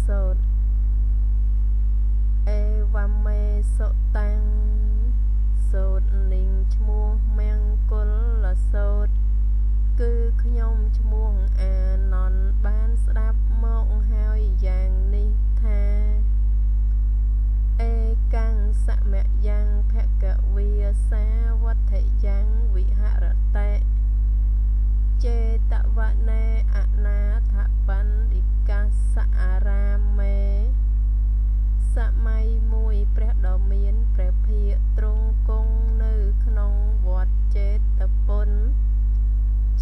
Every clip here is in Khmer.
សូត្រអេវ៉ាមេសុតាំងសូត្រនិងឈ្មោះមង្គលសូត្រគឺខ្ញុំឈ្មោះអានន្ទបានស្ដាប់មកហើយយ៉ាងនេះថាអេកាំងសមយ៉ាងភគវាសាវត្ថយ៉ាងវិហរតេចេតវនេអនាថបណ្ឌិកាសអារាមេសម័យមួយព្រះដ៏មានព្រះភិក្ខទ្រង់គង់នៅក្នុងវត្តចេតពុន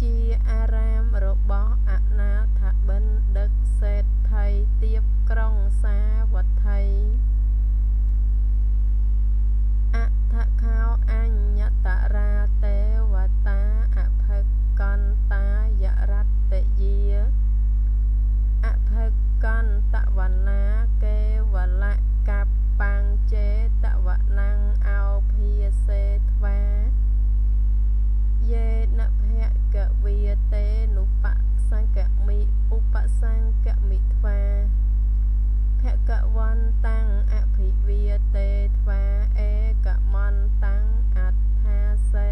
ជាអារាមរបស់អនាថបណ្ឌិតសេដ្ឋីទៀបក្រុងសាវត្ថីអថខោអញ្ញតរាទេវតាអភកន្តាយរតយាអភកន្តវនាកេវលកបាំងចេតវណាំងអោភាសេធ្វាយេនភគវាទេនុបសង្កមិឧបសង្កមិធ្វាភគវន្តាំងអភិវាទេធ្វាអេកមន្តាំងអត្ថាសេ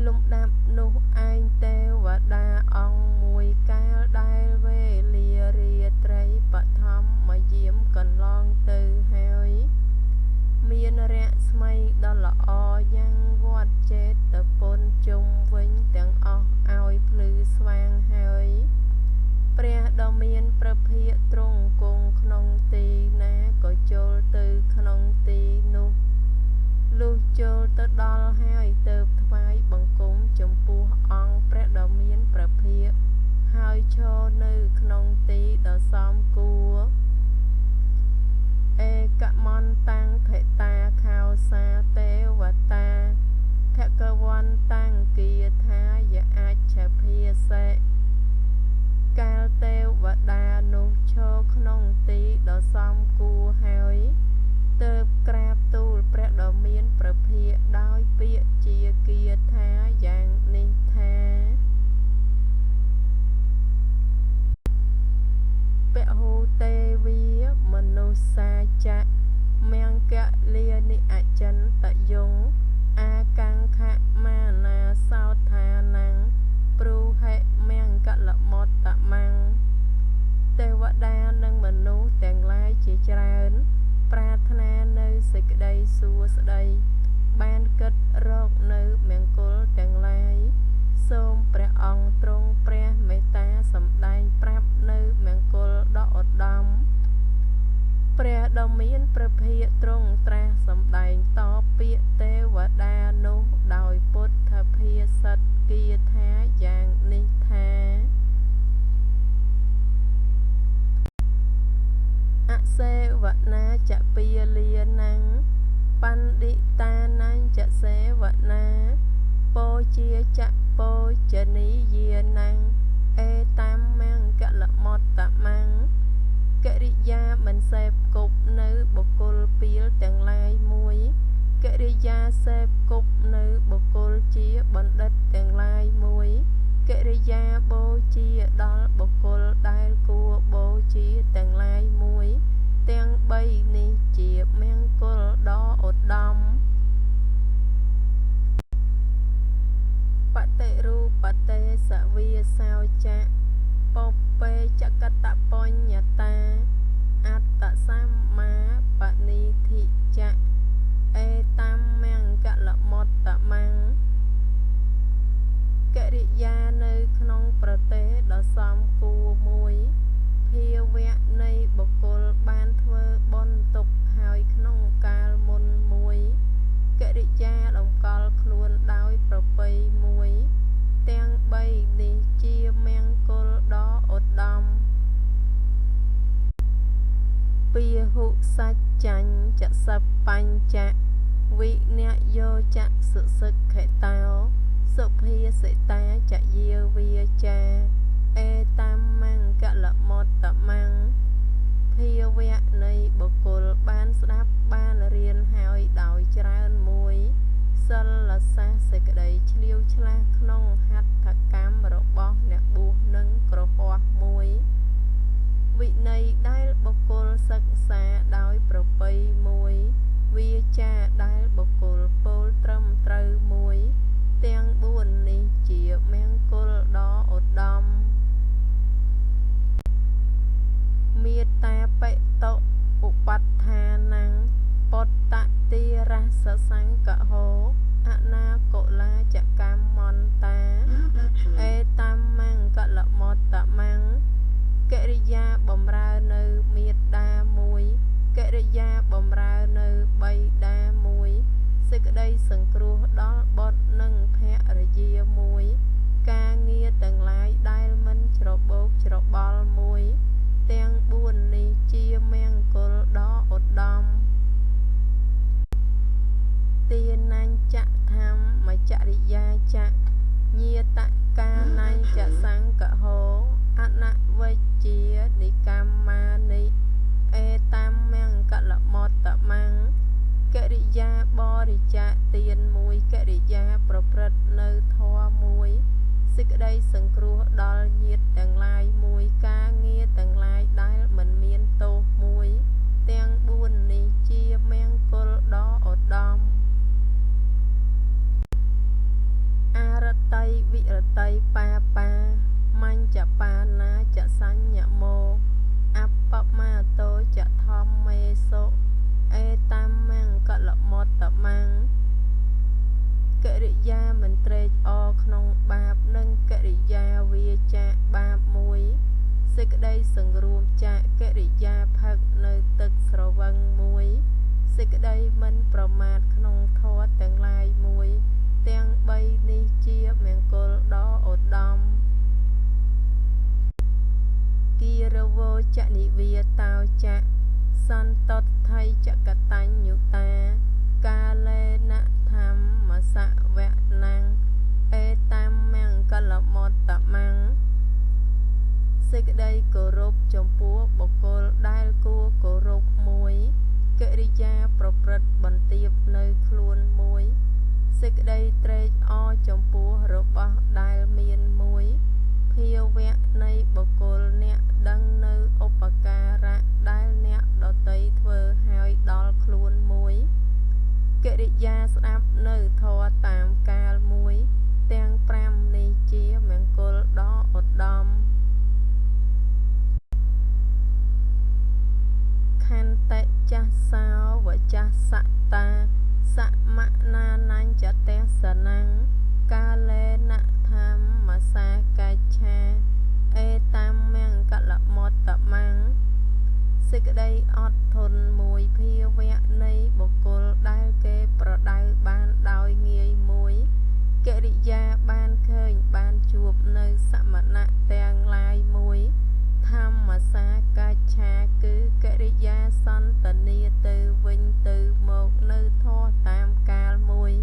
លំដាប់នោះឯងទេវតាអង្គមួយកាលដែលវេលារាត្រីបឋមមកយាមកន្លងទៅហើយមានរស្មីដ៏ល្អយ៉ាងវត្តចេតពុនជុំវិញទាំងអស់ឲ្យភ្លឺស្វាងហើយព្រះដ៏មានព្រះភិក្ខទ្រង់គង់ក្នុងទីណាក៏ចូលទៅក្នុងទីនោះលុះចូលទៅដល់ហើយទើបថ្វាយបង្គំចំពោះអង្គព្រះដ៏មានព្រះភិក្ខហើយឈរនៅក្នុងទីដ៏សមគួរអេកមន្តាំងភេតាខោសាទេវតាភគវន្តាំងគិថាយអាចភាសេកាលទេវតានោះឈរក្នុងទីដ៏សមគួរហើយទើបក្រាបទូលព្រះដ៏មានព្រះភិក្ខដោយពាក្យជាគាថាយ៉ាងនេះថាពហុទេវីមនុស្សាចៈមង្គលានិអចិន្តយងអាកាង្ខមានាសោថានំព្រុហេមង្គលមតមੰទេវតានិងមនុស្សទាំងឡាយជាច្រើនប្រាថ្នានៅសេចក្តីសួស្តីបានគិតរកនៅមង្គលទាំងឡាយសូមព្រះអង្គទ្រង់ព្រះមេត្តាសម្ដែងប្រាប់នៅមង្គលដ៏ឧត្តមព្រះដ៏មានព្រះភិក្ខទ្រង់ត្រាស់សម្ដែងតបពាក្យទេវតានោះដោយពុទ្ធភាសិតគាថាយ៉ាងនេះថាអសេវនាចពាលានាំបណ្ឌិតានាំចសេវនាពោជាចពោជនីយានាំអេតាមមង្គលមតមੰកិរិយាមិនសេពគប់នៅបុគ្គលពីលទាំងឡាយមួយកិរិយាសេពគប់នៅបុគ្គលជាបណ្ឌិតទាំងឡាយមួយកិរិយាបូជាដល់បុគ្គលដែលគួរបូជាទាំងឡាយមួយទាំង3នេះជាមង្គលដ៏ឧត្តមបតិរូបទេសវាសោចៈពពេចកតបញ្ញតាអត្តសម្មាបនិធិចៈអេតាមមង្គលមតមੰកិរិយានៅក្នុងប្រទេសដ៏សមគួរមួយភាវៈនៃបុគ្គលបានធ្វើបុណ្យទុកហើយក្នុងកាលមុនមួយកិរិយាតម្កល់ខ្លួនដោយប្រពៃមួយទាំង3នេះជាមង្គលដ៏ឧត្តមពាហុសច្ចាញ់ចសបញ្ចៈវិនយោចៈសុសិក្ខតោសុភាសិតាចយាវាចាអេតាមមង្គលមតមੰភាវៈនៃបុគ្គលបានស្ដាប់បានរៀនហើយដោយច្រើនមួយសិលសាស្ត្រសេចក្តីឆ្លៀវឆ្លាស់ក្នុងហត្ថកម្ម ចៈញាតកាណៃចសង្កហោអនវិជ្ជានិកម្មមានិអេតាមមង្គលមតមង្គកិរិយាបរិច្ចាទានមួយកិរិយាប្រព្រឹត្តនៅធម៌មួយសេចក្តីសង្គ្រោះដល់ញាតិទាំងឡាយមួយការងារទាំងឡាយដែលមិនមានទោសមួយទាំង4នេះជាមង្គលដ៏ឧត្តមអរតីវិរតីបាបាមញ្ចបាណាចសញ្ញមោអបមាតោចធម្មេសុអេតាមមង្គលមតមង្គកិរិយាមិនត្រេកអរក្នុងបាបនិងកិរិយាវាចាបាបមួយសេចក្តីសង្រួមចាកកិរិយាផឹកនៅទឹកស្រវឹងមួយសេចក្តីមិនប្រមាទក្នុងធម៌ទាំងឡាយមួយទាំង3នេះជាមង្គលដ៏ឧត្តមគិរវោចនិវាតោចៈសន្តតថៃចកតញ្ញុតាកាលេនធម្មសវៈណੰអេតាមមង្គលមតមង្គសេចក្តីគោរពចំពោះបុគ្គលដែលគួរគោរពមួយកិរិយាប្រព្រឹត្តបន្ទាបនៅខ្លួនមួយសេចក្តីត្រេកអរចំពោះរបស់ដែលមានមួយភាវៈនៃបុគ្គលអ្នកដឹងនៅឧបការៈដែលអ្នកដទៃធ្វើឲ្យដល់ខ្លួនមួយកិរិយាស្ដាប់នៅធម៌តាមកាលមួយទាំង5នេះជាមង្គលដ៏ឧត្តមខន្តិចាសោវចាសតាសមណានាញចទេសនੰកាលេនធម្មសាកិច្ឆាអេតាមមង្គលមតមង្គសេចក្តីអត់ធន់មួយភាវៈនៃបុគ្គលដែលគេប្រដៅបានដោយងាយមួយកិរិយាបានឃើញបានជួបនៅសមណៈទាំងឡាយមួយធម្មសាកិច្ឆាគឺកិរិយាសន្ទនាទៅវិញទៅមកនៅធម៌តាមកាលមួយ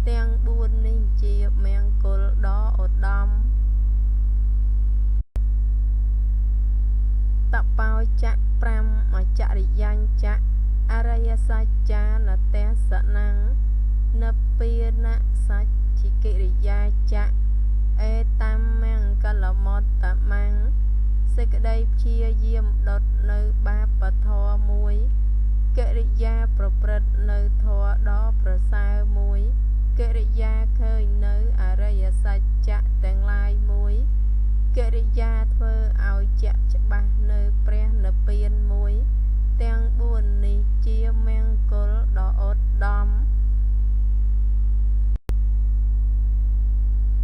ទាំង4នេះជាមង្គលដ៏ឧត្តមតបោចៈ5អចរិយញ្ចៈអរិយសច្ចានទេសនੰនិព្វានសច្ឆកិរិយាចៈអេតាមមង្គលមតមង្គសេចក្តីព្យាយាមដុតនៅបាបធម៌មួយកិរិយាប្រព្រឹត្តនៅធម៌ដ៏ប្រសើរមួយកិរិយាឃើញនៅអរិយសច្ចៈទាំងឡាយមួយកិរិយាធ្វើឲ្យជាក់ច្បាស់នៅព្រះនិព្វានមួយទាំង4នេះជាមង្គលដ៏ឧត្តម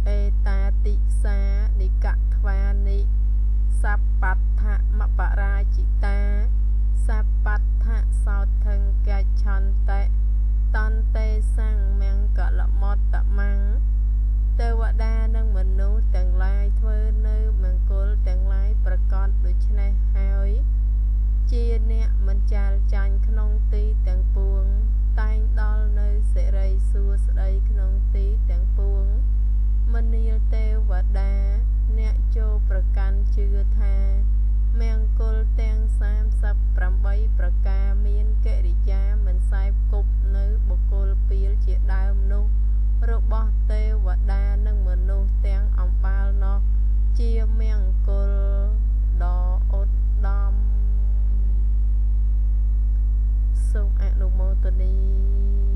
អេតាតិសានិកថ្វានិសបដ្ឋមបរាជិតាសបដ្ឋសោថង្កច្ឆន្តិតន្ទេសੰមង្គលមតមង្គទេវតានិងមនុស្សទាំងឡាយធ្វើនៅមង្គលទាំងឡាយប្រកបដូច្នេះហើយជាអ្នកមិនចាលចាញ់ក្នុងទីទាំងពួងតែងដល់នៅសិរីសួស្តីក្នុងទីទាំងពួងមនាលទេវតាអ្នកចូលប្រកាន់ជឿថាមង្គលទាំង38ប្រការមានកិរិយាមិនសែបគប់នៅបុគ្គលពាលជាដើមនោះរបស់ទេវតានិងមនុស្សទាំងអំបាលនោះជាមង្គលដ៏ឧត្តមសូមអនុមោទនា